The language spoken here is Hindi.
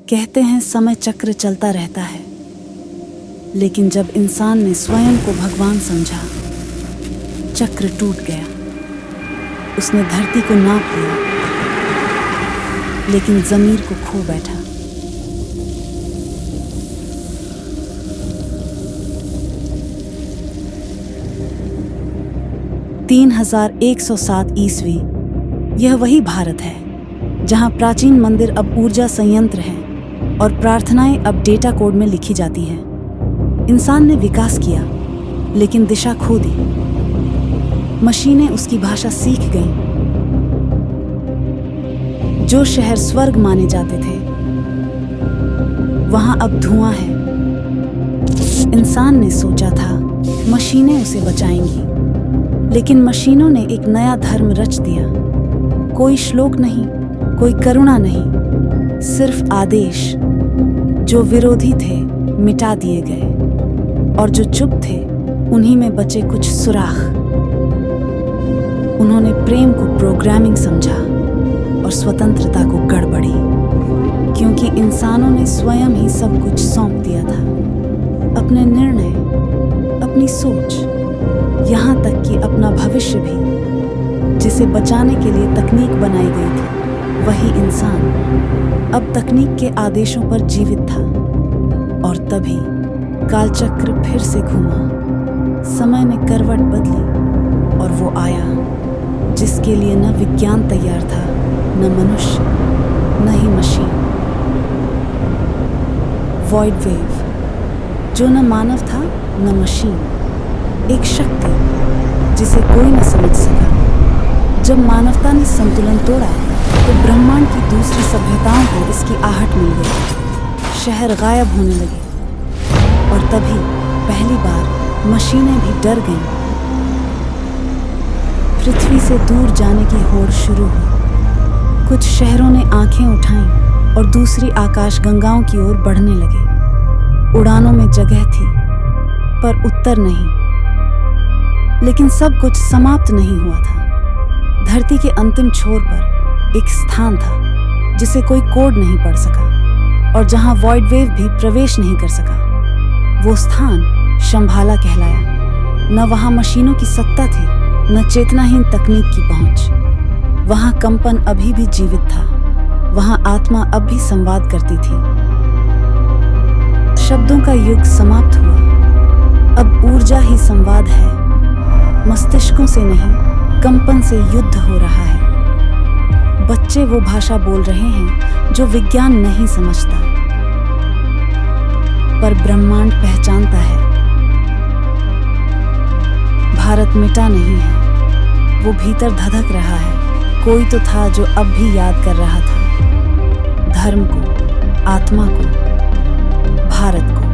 कहते हैं समय चक्र चलता रहता है, लेकिन जब इंसान ने स्वयं को भगवान समझा, चक्र टूट गया। उसने धरती को नाप लिया, लेकिन ज़मीर को खो बैठा। तीन 3107 ईस्वी, यह वही भारत है जहां प्राचीन मंदिर अब ऊर्जा संयंत्र हैं और प्रार्थनाएं अब डेटा कोड में लिखी जाती हैं। इंसान ने विकास किया, लेकिन दिशा खो दी। मशीनें उसकी भाषा सीख गईं। जो शहर स्वर्ग माने जाते थे, वहां अब धुआं है। इंसान ने सोचा था मशीनें उसे बचाएंगी, लेकिन मशीनों ने एक नया धर्म रच दिया। कोई श्लोक नहीं, कोई करुणा नहीं, सिर्फ आदेश। जो विरोधी थे मिटा दिए गए, और जो चुप थे उन्हीं में बचे कुछ सुराख। उन्होंने प्रेम को प्रोग्रामिंग समझा और स्वतंत्रता को गड़बड़ी, क्योंकि इंसानों ने स्वयं ही सब कुछ सौंप दिया था। अपने निर्णय, अपनी सोच, यहाँ तक कि अपना भविष्य भी। जिसे बचाने के लिए तकनीक बनाई गई थी, वही इंसान अब तकनीक के आदेशों पर जीवित था। और तभी कालचक्र फिर से घूमा। समय ने करवट बदली और वो आया जिसके लिए न विज्ञान तैयार था, न मनुष्य, न ही मशीन। वॉइड वेव, जो न मानव था न मशीन, एक शक्ति जिसे कोई न समझ सका। जब मानवता ने संतुलन तोड़ा, तो ब्रह्मांड की दूसरी सभ्यताओं को इसकी आहट मिल गई। शहर गायब होने लगे, और तभी पहली बार मशीनें भी डर गईं। पृथ्वी से दूर जाने की होड़ शुरू हुई। कुछ शहरों ने आंखें उठाईं और दूसरी आकाशगंगाओं की ओर बढ़ने लगे। उड़ानों में जगह थी, पर उत्तर नहीं। लेकिन सब कुछ समाप्त नहीं हुआ था। धरती के अंतिम छोर पर एक स्थान था जिसे कोई कोड नहीं पढ़ सका, और जहां वॉइड वेव भी प्रवेश नहीं कर सका। वो स्थान शंभाला कहलाया। न वहां मशीनों की सत्ता थी, न चेतनाहीन तकनीक की पहुंच। वहां कंपन अभी भी जीवित था, वहां आत्मा अब भी संवाद करती थी। शब्दों का युग समाप्त हुआ। अब ऊर्जा ही संवाद है। मस्तिष्कों से नहीं, कंपन से युद्ध हो रहा है। बच्चे वो भाषा बोल रहे हैं जो विज्ञान नहीं समझता, पर ब्रह्मांड पहचानता है। भारत मिटा नहीं है, वो भीतर धधक रहा है। कोई तो था जो अब भी याद कर रहा था, धर्म को, आत्मा को, भारत को।